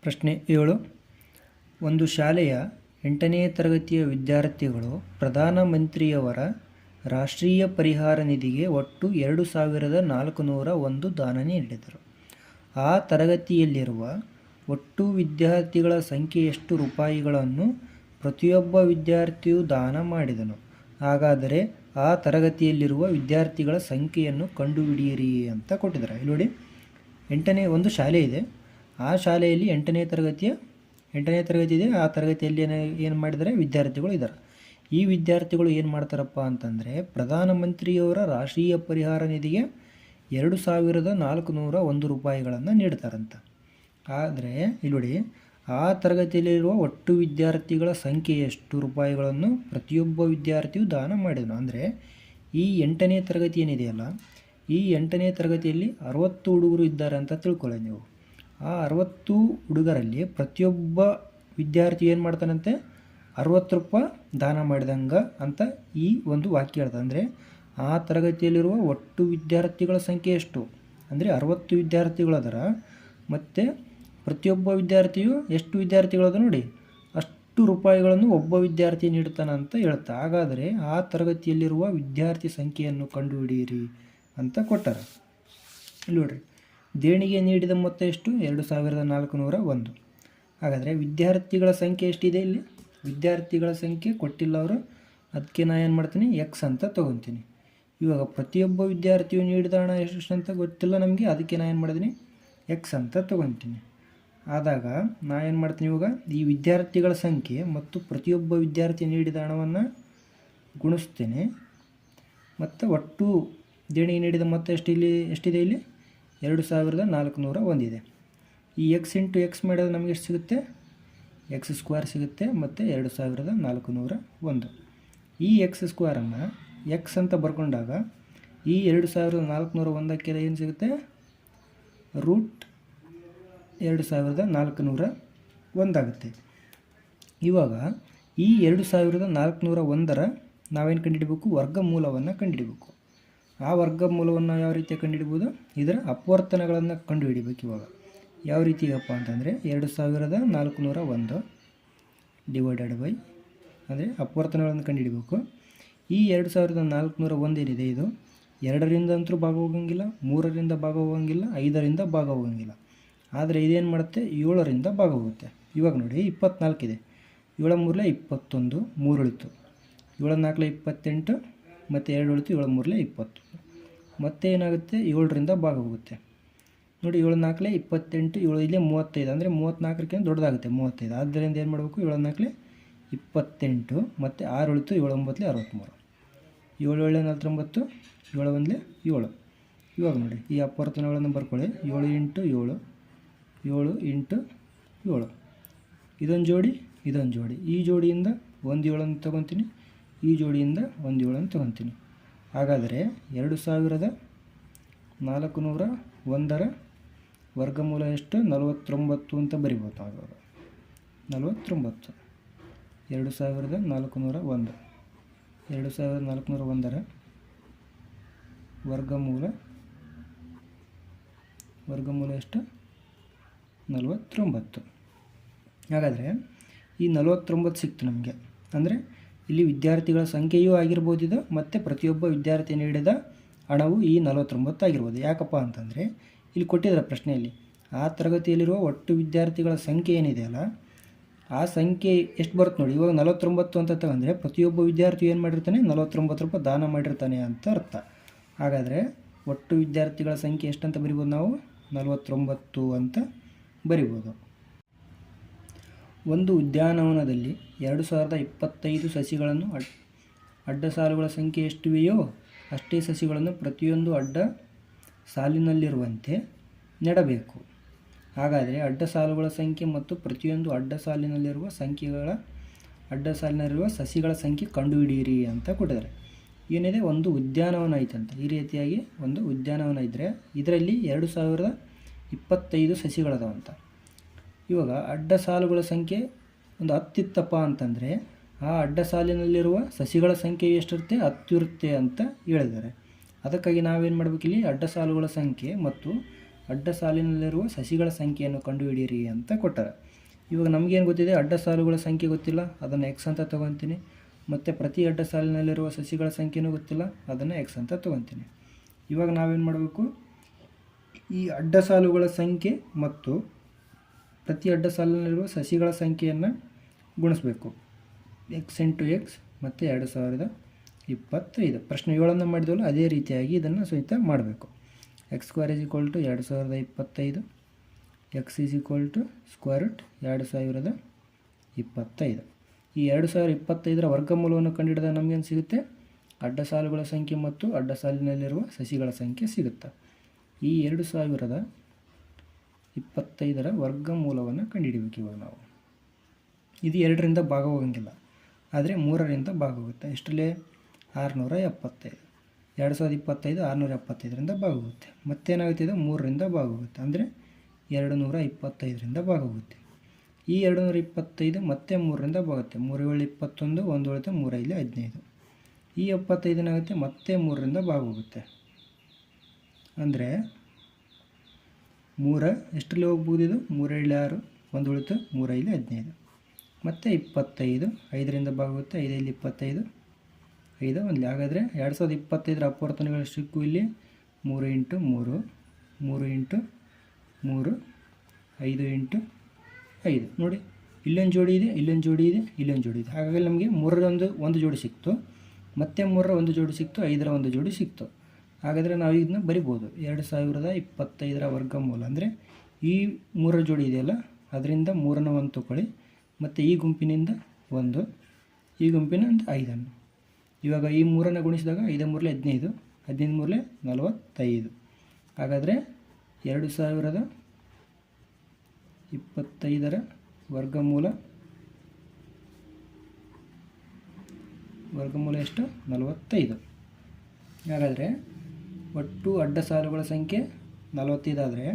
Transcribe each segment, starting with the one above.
ಪ್ರಶ್ನೆ 7. ಒಂದು ಶಾಲೆಯ 8ನೇ ತರಗತಿಯ ವಿದ್ಯಾರ್ಥಿಗಳು ಪ್ರಧಾನಮಂತ್ರಿಯವರ ರಾಷ್ಟ್ರೀಯ ಪರಿಹಾರ ನಿಧಿಗೆ ಒಟ್ಟು 2,401 ದಾನ ನೀಡಿದರು. ಆ ತರಗತಿಯಲ್ಲಿರುವ ಒಟ್ಟು ವಿದ್ಯಾರ್ಥಿಗಳ ಸಂಖ್ಯೆ ಎಷ್ಟು ರೂಪಾಯಿಗಳನ್ನು ಪ್ರತಿಯೊಬ್ಬ ವಿದ್ಯಾರ್ಥಿಯು ದಾನ ಮಾಡಿದನು? ಹಾಗಾದರೆ ಆ ತರಗತಿಯಲ್ಲಿರುವ ವಿದ್ಯಾರ್ಥಿಗಳ ಸಂಖ್ಯೆಯನ್ನು ಕಂಡುಹಿಡಿಯಿರಿ ಅಂತ ಕೊಟ್ಟಿದ್ದಾರೆ. ಇಲ್ಲಿ ನೋಡಿ, ಒಂದು ಶಾಲೆ ಇದೆ. ಆ ಶಾಲೆಯಲ್ಲಿ 8ನೇ ತರಗತಿ ಇದೆ. ಆ ತರಗತಿಯಲ್ಲಿ ಏನು ಮಾಡಿದ್ದಾರೆ? ವಿದ್ಯಾರ್ಥಿಗಳು ಇದ್ದಾರೆ. ಈ ವಿದ್ಯಾರ್ಥಿಗಳು ಏನು ಮಾಡ್ತಾರಪ್ಪ ಅಂತಂದರೆ, ಪ್ರಧಾನಮಂತ್ರಿಯವರ ರಾಷ್ಟ್ರೀಯ ಪರಿಹಾರ ನಿಧಿಗೆ 2,401 ರೂಪಾಯಿಗಳನ್ನು ನೀಡ್ತಾರಂತ. ಆದರೆ ಇಲ್ಲಿ ನೋಡಿ, ಆ ತರಗತಿಯಲ್ಲಿರುವ ಒಟ್ಟು ವಿದ್ಯಾರ್ಥಿಗಳ ಸಂಖ್ಯೆ ಎಷ್ಟು ರೂಪಾಯಿಗಳನ್ನು ಪ್ರತಿಯೊಬ್ಬ ವಿದ್ಯಾರ್ಥಿಯು ದಾನ ಮಾಡಿದನು. ಅಂದರೆ ಈ 8ನೇ ತರಗತಿ ಏನಿದೆಯಲ್ಲ, ಈ 8ನೇ ತರಗತಿಯಲ್ಲಿ 60 ಹುಡುಗರು ಇದ್ದಾರೆ ಅಂತ ತಿಳ್ಕೊಳ್ಳಿ ನೀವು. ಆ 60 ಹುಡುಗರಲ್ಲಿ ಪ್ರತಿಯೊಬ್ಬ ವಿದ್ಯಾರ್ಥಿ ಏನು ಮಾಡ್ತಾನಂತೆ? 60 ರೂಪಾಯಿ ದಾನ ಮಾಡಿದಂಗೆ ಅಂತ ಈ ಒಂದು ವಾಕ್ಯ ಹೇಳ್ತದೆ. ಅಂದರೆ ಆ ತರಗತಿಯಲ್ಲಿರುವ ಒಟ್ಟು ವಿದ್ಯಾರ್ಥಿಗಳ ಸಂಖ್ಯೆ ಎಷ್ಟು ಅಂದರೆ 60 ವಿದ್ಯಾರ್ಥಿಗಳದರ. ಮತ್ತು ಪ್ರತಿಯೊಬ್ಬ ವಿದ್ಯಾರ್ಥಿಯು ಎಷ್ಟು ವಿದ್ಯಾರ್ಥಿಗಳದ ನೋಡಿ, ಅಷ್ಟು ರೂಪಾಯಿಗಳನ್ನು ಒಬ್ಬ ವಿದ್ಯಾರ್ಥಿ ನೀಡ್ತಾನಂತ ಹೇಳ್ತಾ. ಹಾಗಾದರೆ ಆ ತರಗತಿಯಲ್ಲಿರುವ ವಿದ್ಯಾರ್ಥಿ ಸಂಖ್ಯೆಯನ್ನು ಕಂಡುಹಿಡಿಯಿರಿ ಅಂತ ಕೊಟ್ಟಾರೆ. ಇಲ್ಲಿ ನೋಡ್ರಿ, ದೇಣಿಗೆ ನೀಡಿದ ಮೊತ್ತ ಎಷ್ಟು? 2,401. ಹಾಗಾದರೆ ವಿದ್ಯಾರ್ಥಿಗಳ ಸಂಖ್ಯೆ ಎಷ್ಟಿದೆ? ಇಲ್ಲಿ ವಿದ್ಯಾರ್ಥಿಗಳ ಸಂಖ್ಯೆ ಕೊಟ್ಟಿಲ್ಲ ಅವರು. ಅದಕ್ಕೆ ನಾನು ಏನು ಮಾಡ್ತೀನಿ? ಎಕ್ಸ್ ಅಂತ ತೊಗೊತೀನಿ. ಇವಾಗ ಪ್ರತಿಯೊಬ್ಬ ವಿದ್ಯಾರ್ಥಿಯು ನೀಡಿದ ಹಣ ಎಷ್ಟು ಅಂತ ಗೊತ್ತಿಲ್ಲ ನಮಗೆ. ಅದಕ್ಕೆ ನಾನು ಏನು ಮಾಡಿದ್ದೀನಿ? ಎಕ್ಸ್ ಅಂತ ತೊಗೊತೀನಿ. ಆದಾಗ ನಾನು ಏನು ಮಾಡ್ತೀನಿ? ಇವಾಗ ಈ ವಿದ್ಯಾರ್ಥಿಗಳ ಸಂಖ್ಯೆ ಮತ್ತು ಪ್ರತಿಯೊಬ್ಬ ವಿದ್ಯಾರ್ಥಿ ನೀಡಿದ ಹಣವನ್ನು ಗುಣಿಸ್ತೇನೆ. ಮತ್ತು ಒಟ್ಟು ದೇಣಿಗೆ ನೀಡಿದ ಮೊತ್ತ ಎಷ್ಟಿದೆ? ಇಲ್ಲಿ 2,401 ಇದೆ. ಈ ಎಕ್ಸ್ ಇಂಟು ಎಕ್ಸ್ ಮಾಡಿದ್ರೆ ನಮಗೆ ಎಷ್ಟು ಸಿಗುತ್ತೆ? ಎಕ್ಸ್ ಸ್ಕ್ವೇರ್ ಸಿಗುತ್ತೆ. ಮತ್ತು 2,401. ಈ ಎಕ್ಸ್ ಸ್ಕ್ವೇರನ್ನು ಎಕ್ಸ್ ಅಂತ ಬರ್ಕೊಂಡಾಗ ಈ 2,401ಕ್ಕೆ ಏನು ಸಿಗುತ್ತೆ? ರೂಟ್ 2,401 ಆಗುತ್ತೆ. ಇವಾಗ ಈ 2,401ರ ನಾವೇನು ಕಂಡುಹಿಡಬೇಕು? ವರ್ಗಮೂಲವನ್ನು ಕಂಡುಹಿಡಬೇಕು. ಆ ವರ್ಗಮೂಲವನ್ನು ಯಾವ ರೀತಿ ಕಂಡುಹಿಡ್ಬೋದು? ಇದರ ಅಪವರ್ತನಗಳನ್ನು ಕಂಡುಹಿಡಿಬೇಕು. ಇವಾಗ ಯಾವ ರೀತಿಗಪ್ಪ ಅಂತಂದರೆ 2,401 ಡಿವೈಡೆಡ್ ಬೈ ಅಂದರೆ ಅಪವರ್ತನಗಳನ್ನು ಕಂಡುಹಿಡಬೇಕು. ಈ 2,401 ಏನಿದೆ, ಇದು 2ರಿಂದ ಅಂತೂ ಭಾಗ ಹೋಗೋಂಗಿಲ್ಲ, 3ರಿಂದ ಭಾಗ ಹೋಗೋಂಗಿಲ್ಲ, 5ರಿಂದ ಭಾಗ ಹೋಗೋಂಗಿಲ್ಲ. ಆದರೆ ಇದೇನು ಮಾಡುತ್ತೆ? 7ರಿಂದ ಭಾಗ ಹೋಗುತ್ತೆ. ಇವಾಗ ನೋಡಿ, 24 ಇದೆ. 7 3 21, 3 ಉಳಿತು. 7 4 28 ಮತ್ತು 2 ಉಳಿತು. 7 3 20. ಮತ್ತೆ ಏನಾಗುತ್ತೆ? 7ರಿಂದ ಭಾಗ ಹೋಗುತ್ತೆ. ನೋಡಿ, 7 4 28, 7 ಇಲ್ಲೇ 35. ಅಂದರೆ 34ಕ್ಕಿಂತ ದೊಡ್ಡದಾಗುತ್ತೆ 35. ಆದ್ದರಿಂದ ಏನು ಮಾಡಬೇಕು? 7 4 28 ಮತ್ತು 6 ಉಳಿತು. 7 9 63. 7 7 49, 7 1 7. ಇವಾಗ ನೋಡಿ, ಈ ಅಪವರ್ತನಗಳನ್ನು ಬರ್ಕೊಳ್ಳಿ. 7 ಇಂಟು 7, 7 ಇಂಟು 7. ಇದೊಂದು ಜೋಡಿ, ಇದೊಂದು ಜೋಡಿ. ಈ ಜೋಡಿಯಿಂದ 1 7 ತೊಗೊತೀನಿ, ಈ ಜೋಡಿಯಿಂದ 1 7 ತೊಗೊತೀನಿ. ಹಾಗಾದರೆ 2,401ರ ವರ್ಗಮೂಲ ಎಷ್ಟು? 49 ಅಂತ ಬರಿಬೋದು. ಆವಾಗ 49. 2,401 2,401ರ ವರ್ಗಮೂಲ ಎಷ್ಟು? 49. ಹಾಗಾದರೆ ಈ 49 ಸಿಕ್ತು ನಮಗೆ. ಅಂದರೆ ಇಲ್ಲಿ ವಿದ್ಯಾರ್ಥಿಗಳ ಸಂಖ್ಯೆಯೂ ಆಗಿರ್ಬೋದು ಇದು, ಮತ್ತು ಪ್ರತಿಯೊಬ್ಬ ವಿದ್ಯಾರ್ಥಿ ನೀಡಿದ ಹಣವು ಈ 49 ಆಗಿರ್ಬೋದು. ಯಾಕಪ್ಪ ಅಂತಂದರೆ ಇಲ್ಲಿ ಕೊಟ್ಟಿದ್ದಾರೆ ಪ್ರಶ್ನೆಯಲ್ಲಿ, ಆ ತರಗತಿಯಲ್ಲಿರುವ ಒಟ್ಟು ವಿದ್ಯಾರ್ಥಿಗಳ ಸಂಖ್ಯೆ ಏನಿದೆಯಲ್ಲ, ಆ ಸಂಖ್ಯೆ ಎಷ್ಟು ಬರುತ್ತೆ ನೋಡಿ. ಇವಾಗ 49 ಅಂತ ತಗೊಂಡ್ರೆ ಪ್ರತಿಯೊಬ್ಬ ವಿದ್ಯಾರ್ಥಿ ಏನು ಮಾಡಿರ್ತಾನೆ? 49 ರೂಪಾಯಿ ದಾನ ಮಾಡಿರ್ತಾನೆ ಅಂತ ಅರ್ಥ. ಹಾಗಾದರೆ ಒಟ್ಟು ವಿದ್ಯಾರ್ಥಿಗಳ ಸಂಖ್ಯೆ ಎಷ್ಟಂತ ಬರಿಬೋದು? ನಾವು 49 ಅಂತ ಬರಿಬೋದು. ಒಂದು ಉದ್ಯಾನವನದಲ್ಲಿ 2,025 ಸಸಿಗಳನ್ನು ಅಡ್ಡ ಸಾಲುಗಳ ಸಂಖ್ಯೆ ಎಷ್ಟಿವೆಯೋ ಅಷ್ಟೇ ಸಸಿಗಳನ್ನು ಪ್ರತಿಯೊಂದು ಅಡ್ಡ ಸಾಲಿನಲ್ಲಿರುವಂತೆ ನೆಡಬೇಕು. ಹಾಗಾದರೆ ಅಡ್ಡ ಸಾಲುಗಳ ಸಂಖ್ಯೆ ಮತ್ತು ಪ್ರತಿಯೊಂದು ಅಡ್ಡ ಸಾಲಿನಲ್ಲಿರುವ ಸಸಿಗಳ ಸಂಖ್ಯೆ ಕಂಡುಹಿಡಿಯಿರಿ ಅಂತ ಕೊಟ್ಟಿದ್ದಾರೆ. ಏನಿದೆ? ಒಂದು ಉದ್ಯಾನವನ ಐತಂತ. ಈ ರೀತಿಯಾಗಿ ಒಂದು ಉದ್ಯಾನವನ ಇದ್ದರೆ ಇದರಲ್ಲಿ 2,025 ಸಸಿಗಳದಾವಂತ. ಇವಾಗ ಅಡ್ಡ ಸಾಲುಗಳ ಸಂಖ್ಯೆ ಒಂದು 10 ಇತ್ತಪ್ಪ ಅಂತಂದರೆ ಆ ಅಡ್ಡ ಸಾಲಿನಲ್ಲಿರುವ ಸಸಿಗಳ ಸಂಖ್ಯೆ ಎಷ್ಟಿರುತ್ತೆ? 10 ಇರುತ್ತೆ ಅಂತ ಹೇಳಿದ್ದಾರೆ. ಅದಕ್ಕಾಗಿ ನಾವೇನು ಮಾಡಬೇಕು? ಇಲ್ಲಿ ಅಡ್ಡ ಸಾಲುಗಳ ಸಂಖ್ಯೆ ಮತ್ತು ಅಡ್ಡ ಸಾಲಿನಲ್ಲಿರುವ ಸಸಿಗಳ ಸಂಖ್ಯೆಯನ್ನು ಕಂಡುಹಿಡಿಯಿರಿ ಅಂತ ಕೊಟ್ಟಾರೆ. ಇವಾಗ ನಮಗೇನು ಗೊತ್ತಿದೆ, ಅಡ್ಡ ಸಾಲುಗಳ ಸಂಖ್ಯೆ ಗೊತ್ತಿಲ್ಲ, ಅದನ್ನು ಎಕ್ಸ್ ಅಂತ ತೊಗೊತೀನಿ. ಮತ್ತು ಪ್ರತಿ ಅಡ್ಡ ಸಾಲಿನಲ್ಲಿರುವ ಸಸಿಗಳ ಸಂಖ್ಯೆನೂ ಗೊತ್ತಿಲ್ಲ, ಅದನ್ನು ಎಕ್ಸ್ ಅಂತ ತೊಗೊತೀನಿ. ಇವಾಗ ನಾವೇನು ಮಾಡಬೇಕು, ಈ ಅಡ್ಡ ಸಾಲುಗಳ ಸಂಖ್ಯೆ ಮತ್ತು ಪ್ರತಿ ಅಡ್ಡ ಸಾಲಿನಲ್ಲಿರುವ ಸಸಿಗಳ ಸಂಖ್ಯೆಯನ್ನು ಗುಣಿಸಬೇಕು. ಎಕ್ಸ್ ಇಂಟು ಎಕ್ಸ್ ಮತ್ತು 2025. ಪ್ರಶ್ನೆ 7 ಮಾಡಿದವಲ್ಲ ಅದೇ ರೀತಿಯಾಗಿ ಇದನ್ನು ಸಹಿತ ಮಾಡಬೇಕು. X square is equal to 2025, X is equal to square root 2025. ಈ 2025ರ ವರ್ಗಮೂಲವನ್ನು ಕಂಡುಹಿಡಿದಾಗ ನಮಗೇನು ಸಿಗುತ್ತೆ, ಅಡ್ಡ ಸಾಲುಗಳ ಸಂಖ್ಯೆ ಮತ್ತು ಅಡ್ಡ ಸಾಲಿನಲ್ಲಿರುವ ಸಸಿಗಳ ಸಂಖ್ಯೆ ಸಿಗುತ್ತೆ. ಈ 2025ರ ವರ್ಗಮೂಲವನ್ನು ಕಂಡುಹಿಡಿಬೇಕು. ಇವಾಗ ನಾವು ಇದು 2ರಿಂದ ಭಾಗ ಹೋಗಂಗಿಲ್ಲ, ಆದರೆ 3ರಿಂದ ಭಾಗ ಹೋಗುತ್ತೆ. ಎಷ್ಟರಲ್ಲಿ? 675. 2025 675ರಿಂದ ಭಾಗ ಹೋಗುತ್ತೆ. ಮತ್ತೇನಾಗುತ್ತೆ, ಇದು 3ರಿಂದ ಭಾಗ ಹೋಗುತ್ತೆ, ಅಂದರೆ 225ರಿಂದ ಭಾಗ ಹೋಗುತ್ತೆ. ಈ 225 ಮತ್ತೆ 3ರಿಂದ ಭಾಗುತ್ತೆ. 3 7 21, 1 ಉಳಿತು, 3 5 15. ಈ 75 ಏನಾಗುತ್ತೆ, ಮತ್ತೆ 3ರಿಂದ ಭಾಗ ಹೋಗುತ್ತೆ, ಅಂದರೆ 3 ಎಷ್ಟರಲ್ಲಿ ಹೋಗ್ಬೋದು, ಇದು 3 7 6, 1 ಉಳಿತು, 3 5 15. ಮತ್ತು 25 5ರಿಂದ ಭಾಗ ಹೋಗುತ್ತೆ, 5 5 25, 5 1. ಹಾಗಾದರೆ 2025ರ ಅಪವರ್ತನಗಳು ಸಿಕ್ಕು ಇಲ್ಲಿ 3 ಇಂಟು 3, 3 ಇಂಟು 3, 5 ಇಂಟು 5. ನೋಡಿ, ಇಲ್ಲೊಂದು ಜೋಡಿ ಇದೆ, ಇಲ್ಲೊಂದು ಜೋಡಿ ಇದೆ, ಇಲ್ಲೊಂದು ಜೋಡಿ ಇದೆ. ಹಾಗಾಗಿ ನಮಗೆ 3ರ ಒಂದು ಜೋಡಿ ಸಿಕ್ತು, ಮತ್ತೆ 3ರ ಒಂದು ಜೋಡಿ ಸಿಕ್ತು, 5ರ ಒಂದು ಜೋಡಿ ಸಿಕ್ತು. ಹಾಗಾದರೆ ನಾವು ಇದನ್ನ ಬರಿಬೋದು. 2025ರ ವರ್ಗಮೂಲ ಅಂದರೆ ಈ 3ರ ಜೋಡಿ ಇದೆಯಲ್ಲ, ಅದರಿಂದ 3ನ 1 ತಗೊಳ್ಳಿ, ಮತ್ತು ಈ ಗುಂಪಿನಿಂದ 1, ಈ ಗುಂಪಿನಿಂದ 5. ಇವಾಗ ಈ 3ನ್ನು ಗುಣಿಸಿದಾಗ 5 3 15, 15 3 45. ಹಾಗಾದರೆ 2025ರ ವರ್ಗಮೂಲ ಎಷ್ಟು? 45. ಹಾಗಾದರೆ ಒಟ್ಟು ಅಡ್ಡ ಸಾಲುಗಳ ಸಂಖ್ಯೆ 45 ಆದರೆ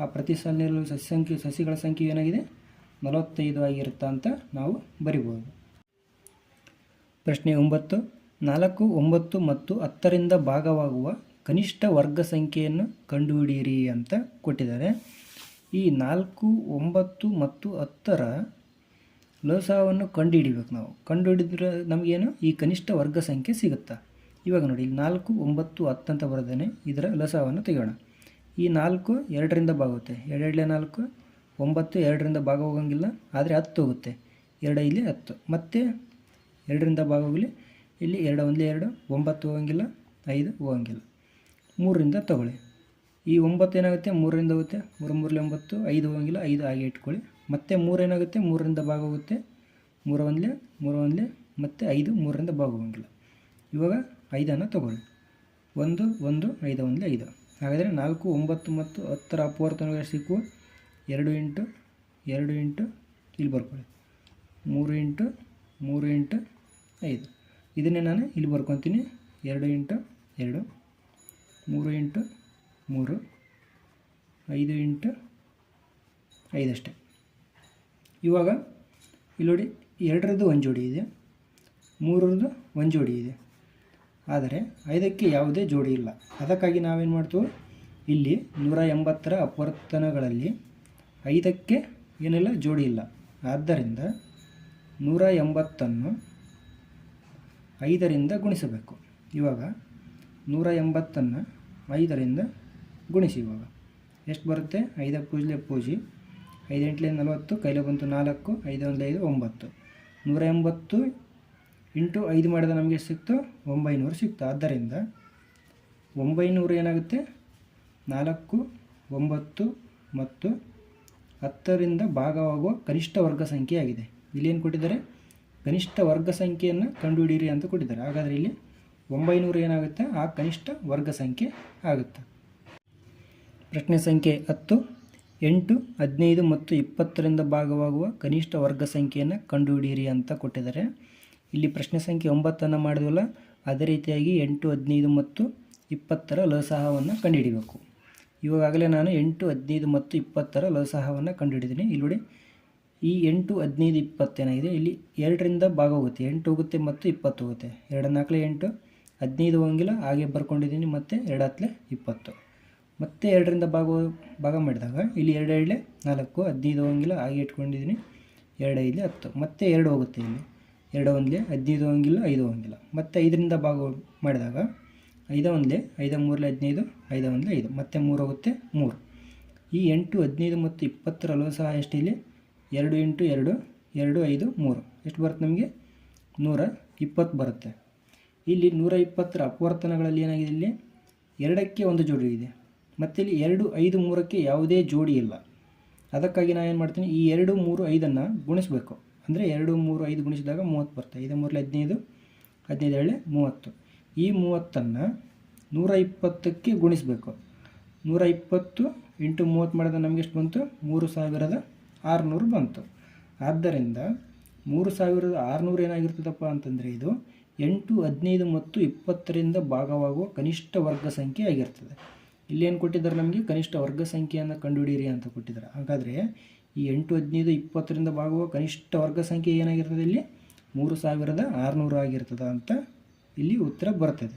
ಆ ಪ್ರತಿ ಸಾಲಿನಲ್ಲಿರುವ ಸಸಿಗಳ ಸಂಖ್ಯೆ ಏನಾಗಿದೆ? 45 ಆಗಿರುತ್ತಾ ಅಂತ ನಾವು ಬರಿಬೋದು. ಪ್ರಶ್ನೆ 9. 4, 9 ಮತ್ತು 10ರಿಂದ ಭಾಗವಾಗುವ ಕನಿಷ್ಠ ವರ್ಗ ಸಂಖ್ಯೆಯನ್ನು ಕಂಡುಹಿಡಿಯಿರಿ ಅಂತ ಕೊಟ್ಟಿದ್ದಾರೆ. ಈ 4, 9 ಮತ್ತು 10ರ ಲೋಸವನ್ನು ಕಂಡುಹಿಡಿಬೇಕು. ನಾವು ಕಂಡುಹಿಡಿದ್ರೆ ನಮಗೇನು, ಈ ಕನಿಷ್ಠ ವರ್ಗ ಸಂಖ್ಯೆ ಸಿಗುತ್ತಾ? ಇವಾಗ ನೋಡಿ, ಇಲ್ಲಿ 4, 9, 10 ಅಂತ ಬರೆದೇನೆ. ಇದರ ಲಸವನ್ನು ತೆಗೆಯೋಣ. ಈ 4 2ರಿಂದ ಭಾಗುತ್ತೆ, 2 2 4, 9 2ರಿಂದ ಭಾಗ ಹೋಗಂಗಿಲ್ಲ, ಆದರೆ 10 ಹೋಗುತ್ತೆ, 2 5 10. ಮತ್ತೆ 2ರಿಂದ ಭಾಗ ಹೋಗಲಿ, ಇಲ್ಲಿ 2 1 2, 9 ಹೋಗಂಗಿಲ್ಲ, 5 ಹೋಗಂಗಿಲ್ಲ. 3ರಿಂದ ತಗೊಳ್ಳಿ. ಈ 9 ಏನಾಗುತ್ತೆ, 3ರಿಂದ ಹೋಗುತ್ತೆ, 3 3 9, 5 ಹೋಗಂಗಿಲ್ಲ, 5 ಹಾಗೆ ಇಟ್ಕೊಳ್ಳಿ. ಮತ್ತೆ 3 ಏನಾಗುತ್ತೆ, 3ರಿಂದ ಭಾಗ ಹೋಗುತ್ತೆ, 3 1 3 1, ಮತ್ತು 5 3ರಿಂದ ಭಾಗ ಹೋಗಂಗಿಲ್ಲ. ಇವಾಗ 5ಅನ್ನು ತಗೊಳ್ಳಿ. 1 1 5 1 5. ಹಾಗಾದರೆ 4, 9 ಮತ್ತು 10ರ ಅಪವರ್ತನಗಳು ಸಿಕ್ಕುವ 2 ಇಂಟು 2 ಇಂಟು ಇಲ್ಲಿ ಬರ್ಕೊಳ್ಳಿ, 3 ಇಂಟು 3 ಇಂಟು 5. ಇದನ್ನೇ ನಾನು ಇಲ್ಲಿ ಬರ್ಕೊತೀನಿ, 2 ಇಂಟು 2, 3 ಇಂಟು 3, 5 ಇಂಟು 5 ಅಷ್ಟೇ. ಇವಾಗ ಇಲ್ಲಿ ನೋಡಿ, 2ರದ್ದು ಒಂದು ಜೋಡಿ ಇದೆ, 3ರದ್ದು ಒಂದು ಜೋಡಿ ಇದೆ, ಆದರೆ 5ಕ್ಕೆ ಯಾವುದೇ ಜೋಡಿ ಇಲ್ಲ. ಅದಕ್ಕಾಗಿ ನಾವೇನು ಮಾಡ್ತೀವಿ, ಇಲ್ಲಿ 180ರ ಅಪವರ್ತನಗಳಲ್ಲಿ 5ಕ್ಕೆ ಏನಿಲ್ಲ, ಜೋಡಿ ಇಲ್ಲ. ಆದ್ದರಿಂದ 180ನ್ನು 5ರಿಂದ ಗುಣಿಸಬೇಕು. ಇವಾಗ 180ನ್ನು 5ರಿಂದ ಗುಣಿಸಿ. ಇವಾಗ ಎಷ್ಟು ಬರುತ್ತೆ? 5 ಪೂಜ್ಲೆ ಪೂಜಿ, 5 8 40, ಕೈಲೆ ಬಂತು 4, 5 1 5 9. 180 ಇಂಟು 5 ಮಾಡಿದ ನಮಗೆ ಸಿಕ್ತು 900 ಸಿಕ್ತು. ಆದ್ದರಿಂದ 900 ಏನಾಗುತ್ತೆ, 4, 9 ಮತ್ತು 10ರಿಂದ ಭಾಗವಾಗುವ ಕನಿಷ್ಠ ವರ್ಗ ಸಂಖ್ಯೆ ಆಗಿದೆ. ಇಲ್ಲೇನು ಕೊಟ್ಟಿದ್ದಾರೆ, ಕನಿಷ್ಠ ವರ್ಗ ಸಂಖ್ಯೆಯನ್ನು ಕಂಡುಹಿಡಿಯಿರಿ ಅಂತ ಕೊಟ್ಟಿದ್ದಾರೆ. ಹಾಗಾದರೆ ಇಲ್ಲಿ 900 ಏನಾಗುತ್ತೆ, ಆ ಕನಿಷ್ಠ ವರ್ಗ ಸಂಖ್ಯೆ ಆಗುತ್ತೆ. ಪ್ರಶ್ನೆ ಸಂಖ್ಯೆ 10. 8, 15 ಮತ್ತು 20ರಿಂದ ಭಾಗವಾಗುವ ಕನಿಷ್ಠ ವರ್ಗ ಸಂಖ್ಯೆಯನ್ನು ಕಂಡುಹಿಡಿಯಿರಿ ಅಂತ ಕೊಟ್ಟಿದ್ದಾರೆ. ಇಲ್ಲಿ ಪ್ರಶ್ನೆ ಸಂಖ್ಯೆ 9 ಮಾಡಿದ್ವಲ್ಲ, ಅದೇ ರೀತಿಯಾಗಿ 8, 15 ಮತ್ತು 20ರ ಲಸಹವನ್ನು ಕಂಡುಹಿಡಿಬೇಕು. ಇವಾಗಲೇ ನಾನು 8, 15 ಮತ್ತು 20ರ ಲಸಹವನ್ನು ಕಂಡುಹಿಡಿದ್ದೀನಿ. ಇಲ್ಲಿ ನೋಡಿ, ಈ 8, 15, 20 ಏನಾಗಿದೆ, ಇಲ್ಲಿ 2ರಿಂದ ಭಾಗ ಹೋಗುತ್ತೆ, 8 ಹೋಗುತ್ತೆ ಮತ್ತು 20 ಹೋಗುತ್ತೆ. 2 4 8, 15 ಹೋಗಂಗಿಲ್ಲ, ಹಾಗೆ ಬರ್ಕೊಂಡಿದ್ದೀನಿ. ಮತ್ತು 2 10 20. ಮತ್ತೆ 2ರಿಂದ ಭಾಗ ಮಾಡಿದಾಗ ಇಲ್ಲಿ 2 ಎರಡಲೆ 4, 15 ಹೋಗಂಗಿಲ್ಲ, ಹಾಗೆ ಇಟ್ಕೊಂಡಿದ್ದೀನಿ. 2 5 10, ಮತ್ತೆ 2 ಹೋಗುತ್ತೆ ಇಲ್ಲಿ. 2 1 15 ಹೋಗಂಗಿಲ್ಲ, 5 ಹೋಗಂಗಿಲ್ಲ. ಮತ್ತೆ 5ರಿಂದ ಭಾಗ ಮಾಡಿದಾಗ 5 1 5 3 15, 5 1 5, ಮತ್ತೆ 3 ಹೋಗುತ್ತೆ 3. ಈ 8 15 ಮತ್ತು 20 ಲೋಸಹ ಎಷ್ಟು ಇಲ್ಲಿ? 2 × 2 2 5 3 ಎಷ್ಟು ಬರುತ್ತೆ ನಮಗೆ? 120 ಬರುತ್ತೆ. ಇಲ್ಲಿ 120ರ ಅಪವರ್ತನಗಳಲ್ಲಿ ಏನಾಗಿದೆ? ಇಲ್ಲಿ 2ಕ್ಕೆ ಒಂದು ಜೋಡಿ ಇದೆ, ಮತ್ತು ಇಲ್ಲಿ 2 5 3ಕ್ಕೆ ಯಾವುದೇ ಜೋಡಿ ಇಲ್ಲ. ಅದಕ್ಕಾಗಿ ನಾನು ಏನು ಮಾಡ್ತೀನಿ, ಈ 2 3 5ಅನ್ನು ಗುಣಿಸಬೇಕು. ಅಂದರೆ 2 3 5 ಗುಣಿಸಿದಾಗ 30 ಬರುತ್ತೆ. 5 3 15, 15 30. ಈ 30ಅನ್ನು 120ಕ್ಕೆ ಗುಣಿಸಬೇಕು. 120 × 30 ಮಾಡಿದಾಗ ನಮಗೆ ಎಷ್ಟು ಬಂತು? 3600 ಬಂತು. ಆದ್ದರಿಂದ 3600 ಏನಾಗಿರ್ತದಪ್ಪ ಅಂತಂದರೆ ಇದು 8 15 ಮತ್ತು 20ರಿಂದ ಭಾಗವಾಗುವ ಕನಿಷ್ಠ ವರ್ಗ ಸಂಖ್ಯೆ ಆಗಿರ್ತದೆ. ಇಲ್ಲೇನು ಕೊಟ್ಟಿದ್ದಾರೆ? ನಮಗೆ ಕನಿಷ್ಠ ವರ್ಗ ಸಂಖ್ಯೆಯನ್ನು ಕಂಡುಹಿಡಿಯಿರಿ ಅಂತ ಕೊಟ್ಟಿದ್ದಾರೆ. ಹಾಗಾದರೆ ಈ 8 15 20ರಿಂದ ಭಾಗವಾಗುವ ಕನಿಷ್ಠ ವರ್ಗ ಸಂಖ್ಯೆ ಏನಾಗಿರ್ತದೆ? ಇಲ್ಲಿ 3600 ಆಗಿರ್ತದೆ ಅಂತ ಇಲ್ಲಿ ಉತ್ತರ ಬರ್ತದೆ.